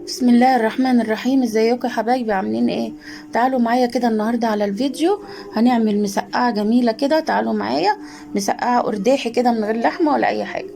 بسم الله الرحمن الرحيم. ازيكم يا حبايبي؟ عاملين ايه؟ تعالوا معايا كده النهارده على الفيديو. هنعمل مسقعه جميله كده. تعالوا معايا. مسقعه قرداحي كده من غير لحمه ولا اي حاجه.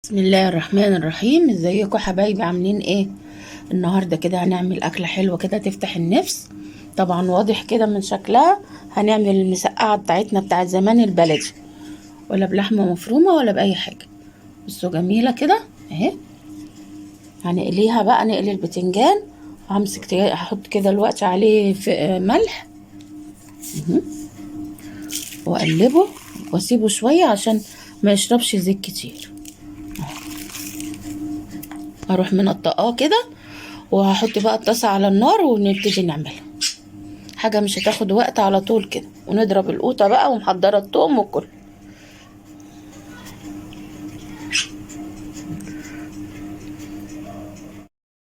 بسم الله الرحمن الرحيم. ازيكم يا حبايبي؟ عاملين ايه؟ النهارده كده هنعمل اكله حلوه كده تفتح النفس. طبعا واضح كده من شكلها. هنعمل المسقعه بتاعتنا بتاعت زمان البلدي، ولا بلحمه مفرومه ولا باي حاجه. بصوا جميله كده اهي. هنقليها بقى، نقلي البتنجان. هحط كده الوقت عليه في ملح. مهم. واقلبه واسيبه شويه عشان ما يشربش زيت كتير. هروح منقطاه كده، وهحط بقى الطاسه على النار ونبتدي نعملها. حاجه مش هتاخد وقت، على طول كده. ونضرب القوطه بقى ومحضره التوم وكله.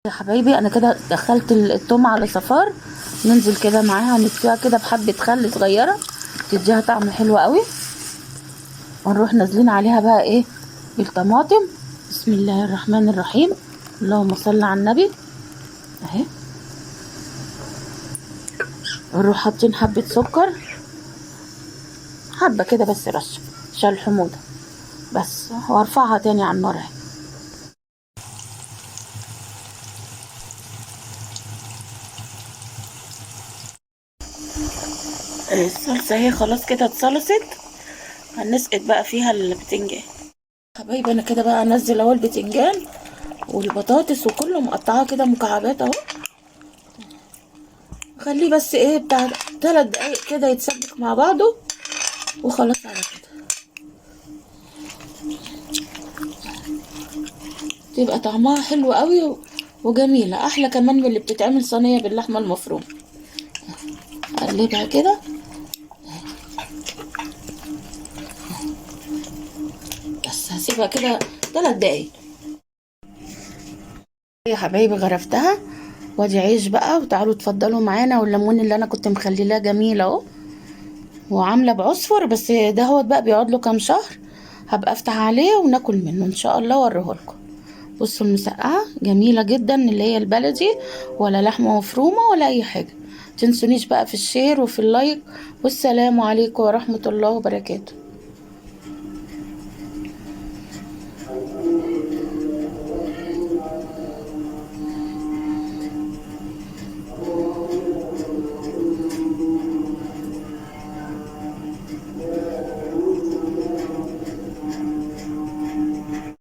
يا حبايبي انا كده دخلت التوم على صفار. ننزل كده معاها نطفيها كده بحبه خل صغيره، تديها طعم حلو قوي. ونروح نازلين عليها بقى ايه؟ بالطماطم. بسم الله الرحمن الرحيم. اللهم صل على النبي. اهي. ونروح حاطين حبة سكر، حبة كده بس رشة عشان الحموضة بس. وارفعها تاني على النار اهي. الصلصة اهي خلاص كده اتصلصت. هنسقط بقى فيها البتنجان. حبايبي انا كده بقى انزل اهو البتنجان والبطاطس وكله مقطعاه كده مكعبات اهو. خليه بس ايه بتاع 3 دقايق كده يتسبك مع بعضه، وخلاص على كده. تبقى طعمها حلو قوي وجميلة، احلى كمان من اللي بتتعمل صينية باللحمة المفرومة. اقلبها كده بس. هسيبها كده 3 دقايق. يا حبايبي غرفتها، وادي عيش بقى. وتعالوا اتفضلوا معانا. والليمون اللي انا كنت مخليلاه جميل اهو، وعامله بعصفر بس ده هو بقى بيقعد له كام شهر. هبقى افتح عليه وناكل منه ان شاء الله واوريه. بصوا المسقعه جميله جدا اللي هي البلدي، ولا لحمه مفرومه ولا اي حاجه. تنسونيش بقى في الشير وفي اللايك. والسلام عليكم ورحمه الله وبركاته.